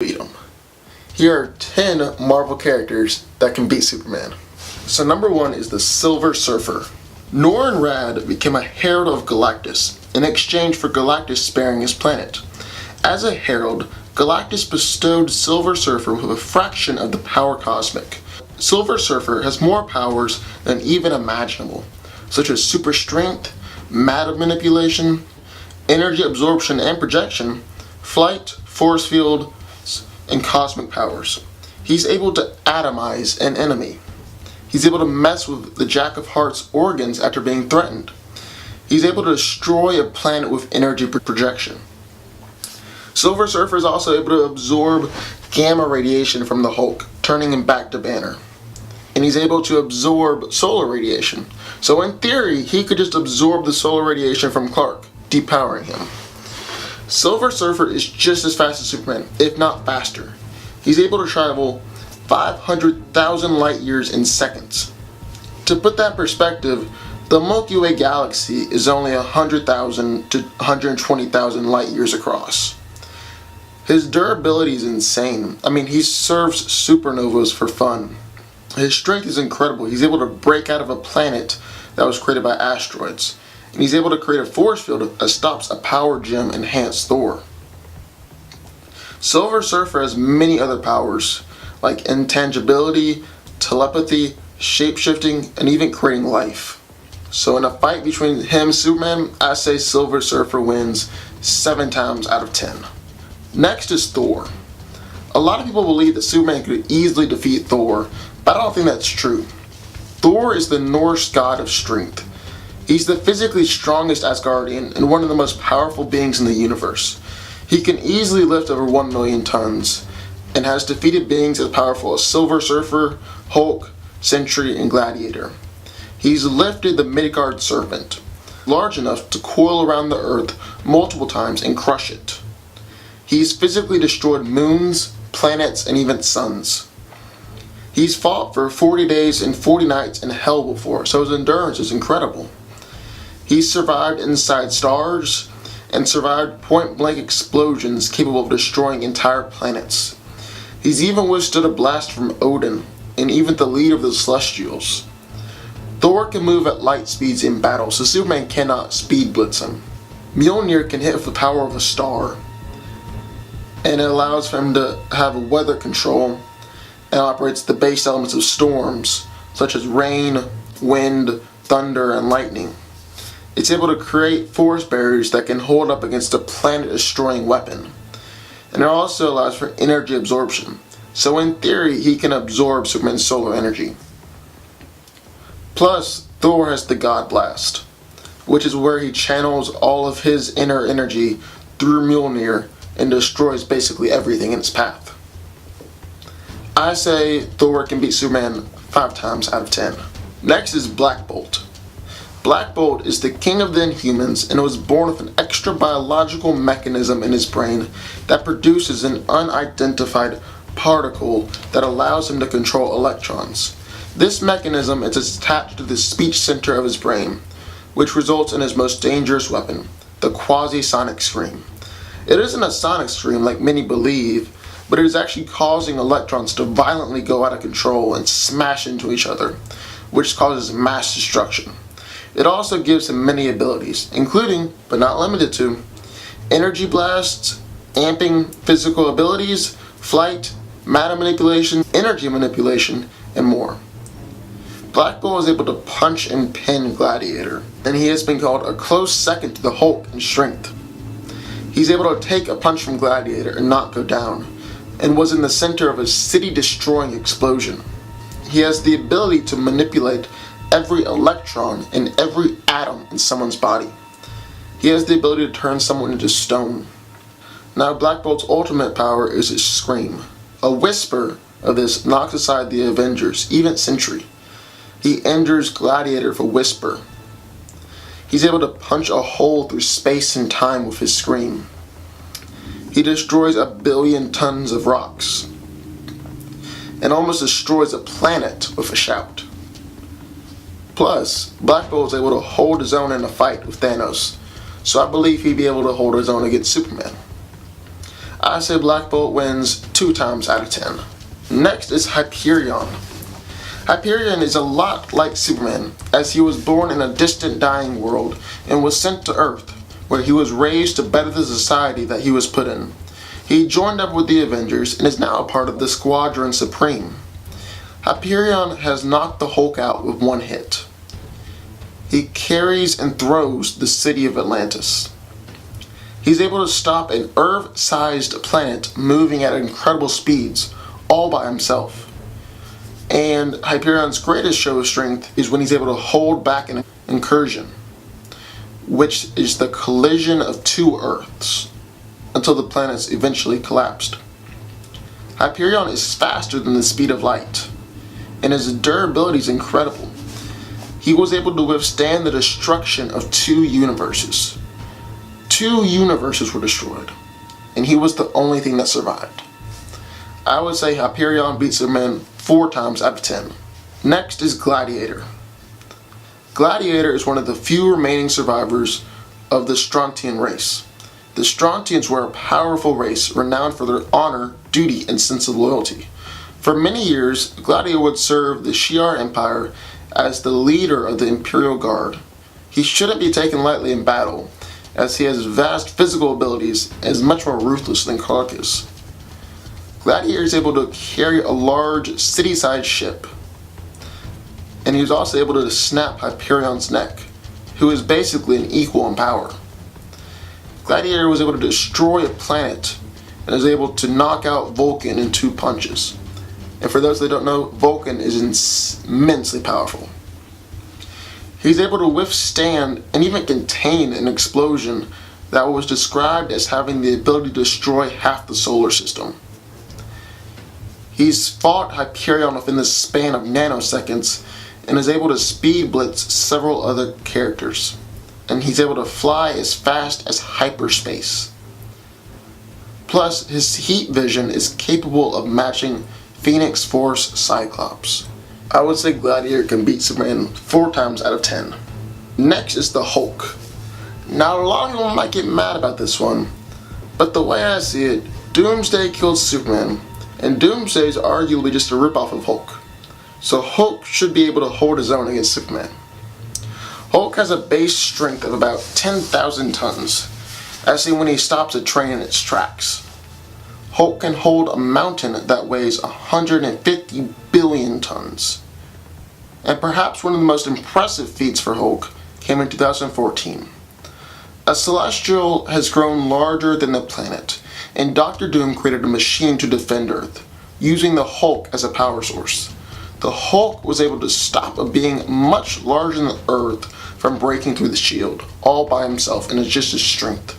beat him. Here are 10 Marvel characters that can beat Superman. So number 1 is the Silver Surfer. Norrin Radd became a herald of Galactus in exchange for Galactus sparing his planet. As a herald, Galactus bestowed Silver Surfer with a fraction of the power cosmic. Silver Surfer has more powers than even imaginable, such as super strength, matter manipulation, energy absorption and projection, flight, force field, and cosmic powers. He's able to atomize an enemy. He's able to mess with the Jack of Hearts' organs after being threatened. He's able to destroy a planet with energy projection. Silver Surfer is also able to absorb gamma radiation from the Hulk, turning him back to Banner. And he's able to absorb solar radiation. So in theory, he could just absorb the solar radiation from Clark, depowering him. Silver Surfer is just as fast as Superman, if not faster. He's able to travel 500,000 light years in seconds. To put that in perspective, the Milky Way galaxy is only 100,000 to 120,000 light years across. His durability is insane. I mean, he surfs supernovas for fun. His strength is incredible. He's able to break out of a planet that was created by asteroids. And he's able to create a force field that stops a power gem enhanced Thor. Silver Surfer has many other powers, like intangibility, telepathy, shape-shifting, and even creating life. So in a fight between him and Superman, I say Silver Surfer wins 7 times out of 10. Next is Thor. A lot of people believe that Superman could easily defeat Thor, but I don't think that's true. Thor is the Norse god of strength. He's the physically strongest Asgardian and one of the most powerful beings in the universe. He can easily lift over 1 million tons, and has defeated beings as powerful as Silver Surfer, Hulk, Sentry, and Gladiator. He's lifted the Midgard Serpent, large enough to coil around the Earth multiple times and crush it. He's physically destroyed moons, planets, and even suns. He's fought for 40 days and 40 nights in hell before, so his endurance is incredible. He's survived inside stars and survived point-blank explosions capable of destroying entire planets. He's even withstood a blast from Odin, and even the leader of the Celestials. Thor can move at light speeds in battle, so Superman cannot speed blitz him. Mjolnir can hit with the power of a star, and it allows for him to have weather control, and operates the base elements of storms, such as rain, wind, thunder, and lightning. It's able to create force barriers that can hold up against a planet-destroying weapon. And it also allows for energy absorption. So in theory, he can absorb Superman's solar energy. Plus, Thor has the God Blast, which is where he channels all of his inner energy through Mjolnir and destroys basically everything in its path. I say Thor can beat Superman 5 times out of 10. Next is Black Bolt. Black Bolt is the king of the Inhumans and was born with an extra biological mechanism in his brain that produces an unidentified particle that allows him to control electrons. This mechanism is attached to the speech center of his brain, which results in his most dangerous weapon, the quasi-sonic scream. It isn't a sonic scream like many believe, but it is actually causing electrons to violently go out of control and smash into each other, which causes mass destruction. It also gives him many abilities, including, but not limited to, energy blasts, amping physical abilities, flight, matter manipulation, energy manipulation, and more. Black Bolt is able to punch and pin Gladiator, and he has been called a close second to the Hulk in strength. He's able to take a punch from Gladiator and not go down, and was in the center of a city-destroying explosion. He has the ability to manipulate every electron and every atom in someone's body. He has the ability to turn someone into stone. Now Black Bolt's ultimate power is his scream. A whisper of this knocks aside the Avengers, even Sentry. He injures Gladiator with a whisper. He's able to punch a hole through space and time with his scream. He destroys 1 billion tons of rocks, and almost destroys a planet with a shout. Plus, Black Bolt is able to hold his own in a fight with Thanos, so I believe he'd be able to hold his own against Superman. I say Black Bolt wins 2 times out of 10. Next is Hyperion. Hyperion is a lot like Superman, as he was born in a distant dying world and was sent to Earth, where he was raised to better the society that he was put in. He joined up with the Avengers and is now a part of the Squadron Supreme. Hyperion has knocked the Hulk out with one hit. He carries and throws the city of Atlantis. He's able to stop an Earth-sized planet moving at incredible speeds, all by himself. And Hyperion's greatest show of strength is when he's able to hold back an incursion, which is the collision of 2 Earths, until the planets eventually collapsed. Hyperion is faster than the speed of light, and his durability is incredible. He was able to withstand the destruction of 2 universes. 2 universes were destroyed, and he was the only thing that survived. I would say Hyperion beats Superman 4 times out of 10. Next is Gladiator. Gladiator is one of the few remaining survivors of the Strontian race. The Strontians were a powerful race renowned for their honor, duty, and sense of loyalty. For many years, Gladiator would serve the Shi'ar Empire as the leader of the Imperial Guard. He shouldn't be taken lightly in battle, as he has vast physical abilities and is much more ruthless than Caracas. Gladiator is able to carry a large city-sized ship, and he was also able to snap Hyperion's neck, who is basically an equal in power. Gladiator was able to destroy a planet and is able to knock out Vulcan in 2 punches. And for those that don't know, Vulcan is immensely powerful. He's able to withstand and even contain an explosion that was described as having the ability to destroy half the solar system. He's fought Hyperion within the span of nanoseconds and is able to speed blitz several other characters. And he's able to fly as fast as hyperspace. Plus, his heat vision is capable of matching Phoenix Force Cyclops. I would say Gladiator can beat Superman 4 times out of 10. Next is the Hulk. Now, a lot of people might get mad about this one, but the way I see it, Doomsday killed Superman, and Doomsday is arguably just a ripoff of Hulk. So Hulk should be able to hold his own against Superman. Hulk has a base strength of about 10,000 tons, as seen when he stops a train in its tracks. Hulk can hold a mountain that weighs 150 billion tons. And perhaps one of the most impressive feats for Hulk came in 2014. A celestial has grown larger than the planet, and Dr. Doom created a machine to defend Earth, using the Hulk as a power source. The Hulk was able to stop a being much larger than Earth from breaking through the shield, all by himself, and it's just his strength.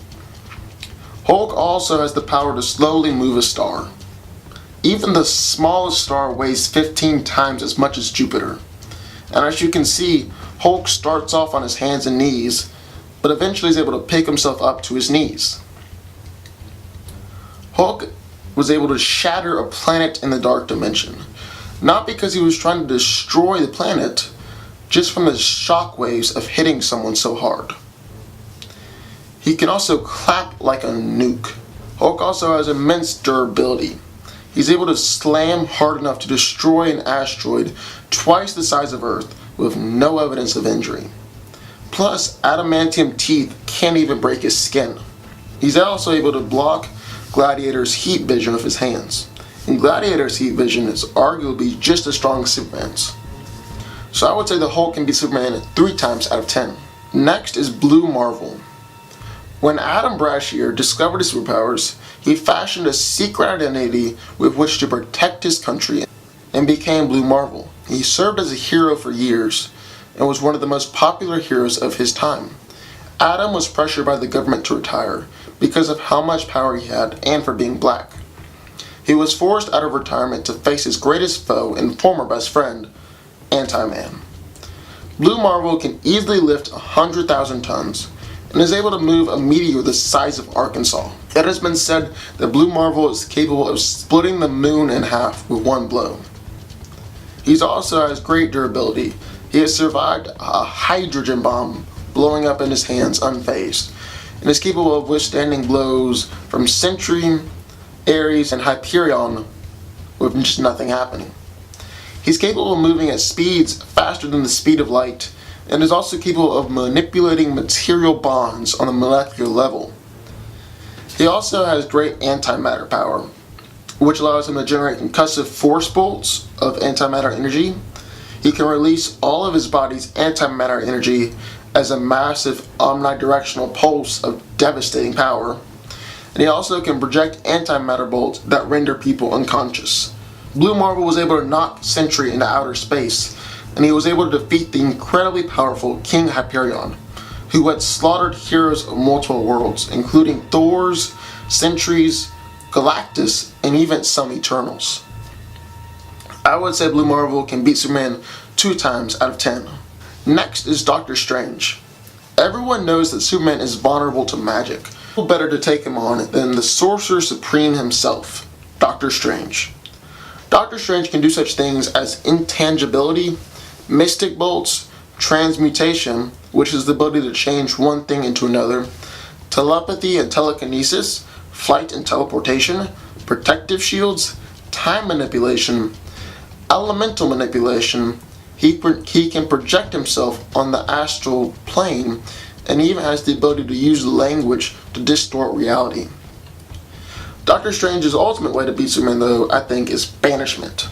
Hulk also has the power to slowly move a star. Even the smallest star weighs 15 times as much as Jupiter. And as you can see, Hulk starts off on his hands and knees, but eventually is able to pick himself up to his knees. Hulk was able to shatter a planet in the dark dimension. Not because he was trying to destroy the planet, just from the shockwaves of hitting someone so hard. He can also clap like a nuke. Hulk also has immense durability. He's able to slam hard enough to destroy an asteroid twice the size of Earth with no evidence of injury. Plus, adamantium teeth can't even break his skin. He's also able to block Gladiator's heat vision with his hands. And Gladiator's heat vision is arguably just as strong as Superman's. So I would say the Hulk can beat Superman 3 times out of 10. Next is Blue Marvel. When Adam Brashear discovered his superpowers, he fashioned a secret identity with which to protect his country and became Blue Marvel. He served as a hero for years and was one of the most popular heroes of his time. Adam was pressured by the government to retire because of how much power he had and for being black. He was forced out of retirement to face his greatest foe and former best friend, Anti-Man. Blue Marvel can easily lift 100,000 tons and is able to move a meteor the size of Arkansas. It has been said that Blue Marvel is capable of splitting the moon in half with one blow. He also has great durability. He has survived a hydrogen bomb blowing up in his hands unfazed, and is capable of withstanding blows from Sentry Ares, and Hyperion with just nothing happening. He's capable of moving at speeds faster than the speed of light, and is also capable of manipulating material bonds on a molecular level. He also has great antimatter power, which allows him to generate concussive force bolts of antimatter energy. He can release all of his body's antimatter energy as a massive omnidirectional pulse of devastating power. And he also can project antimatter bolts that render people unconscious. Blue Marvel was able to knock Sentry into outer space, and he was able to defeat the incredibly powerful King Hyperion, who had slaughtered heroes of multiple worlds, including Thor's, Sentry's, Galactus, and even some Eternals. I would say Blue Marvel can beat Superman 2 times out of 10. Next is Doctor Strange. Everyone knows that Superman is vulnerable to magic. Who better to take him on than the Sorcerer Supreme himself, Doctor Strange. Doctor Strange can do such things as intangibility, mystic bolts, transmutation, which is the ability to change one thing into another, telepathy and telekinesis, flight and teleportation, protective shields, time manipulation, elemental manipulation. He can project himself on the astral plane, and he even has the ability to use language to distort reality. Doctor Strange's ultimate way to beat Superman, though, I think, is banishment.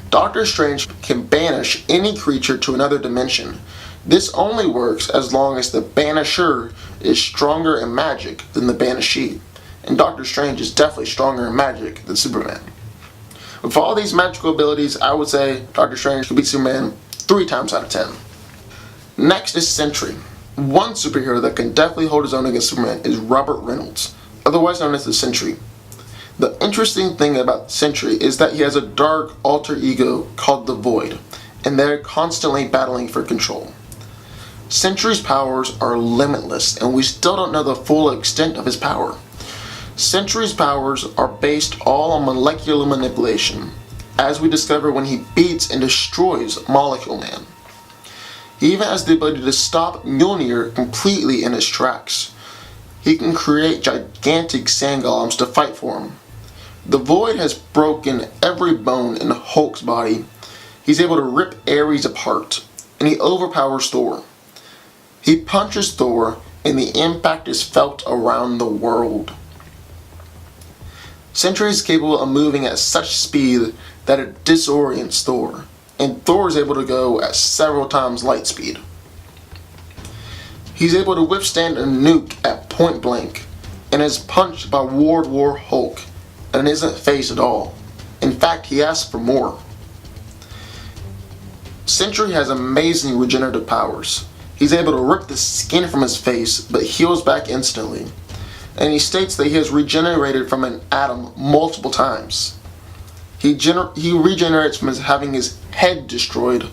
Doctor Strange can banish any creature to another dimension. This only works as long as the banisher is stronger in magic than the banishee, and Doctor Strange is definitely stronger in magic than Superman. With all these magical abilities, I would say Doctor Strange can beat Superman 3 times out of 10. Next is Sentry. One superhero that can definitely hold his own against Superman is Robert Reynolds, otherwise known as the Sentry. The interesting thing about Sentry is that he has a dark alter ego called the Void, and they're constantly battling for control. Sentry's powers are limitless, and we still don't know the full extent of his power. Sentry's powers are based all on molecular manipulation, as we discover when he beats and destroys Molecule Man. He even has the ability to stop Mjolnir completely in his tracks. He can create gigantic sand golems to fight for him. The Void has broken every bone in Hulk's body. He's able to rip Ares apart, and he overpowers Thor. He punches Thor, and the impact is felt around the world. Sentry is capable of moving at such speed that it disorients Thor, and Thor is able to go at several times light speed. He's able to withstand a nuke at point blank, and is punched by World War Hulk, and isn't phased at all. In fact, he asks for more. Sentry has amazing regenerative powers. He's able to rip the skin from his face, but heals back instantly. And he states that he has regenerated from an atom multiple times. He regenerates from having his head destroyed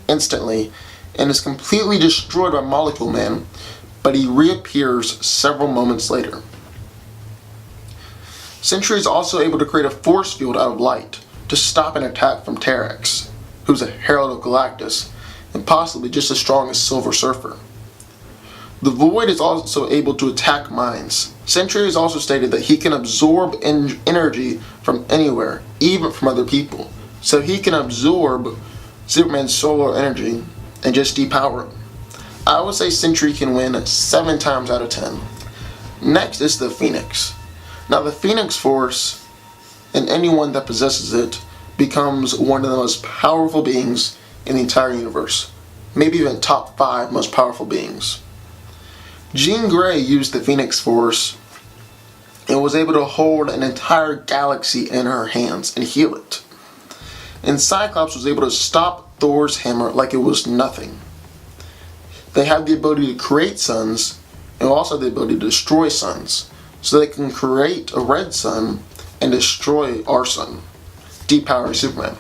instantly, and is completely destroyed by Molecule Man, but he reappears several moments later. Sentry is also able to create a force field out of light to stop an attack from Terex, who's a herald of Galactus, and possibly just as strong as Silver Surfer. The Void is also able to attack mines. Sentry has also stated that he can absorb energy from anywhere, even from other people. So he can absorb Superman's solar energy and just depower it. I would say Sentry can win 7 times out of 10. Next is the Phoenix. Now the Phoenix Force, and anyone that possesses it, becomes one of the most powerful beings in the entire universe. Maybe even top 5 most powerful beings. Jean Grey used the Phoenix Force and was able to hold an entire galaxy in her hands and heal it. And Cyclops was able to stop Thor's hammer like it was nothing. They have the ability to create suns, and also the ability to destroy suns. So they can create a red sun and destroy our sun, depowering Superman.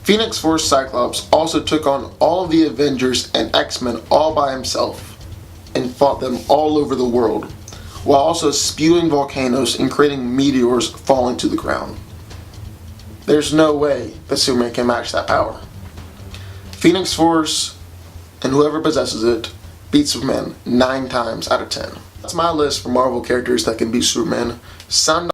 Phoenix Force Cyclops also took on all of the Avengers and X-Men all by himself and fought them all over the world, while also spewing volcanoes and creating meteors falling to the ground. There's no way that Superman can match that power. Phoenix Force, and whoever possesses it, beats Superman 9 times out of 10. That's my list for Marvel characters that can beat Superman. Sound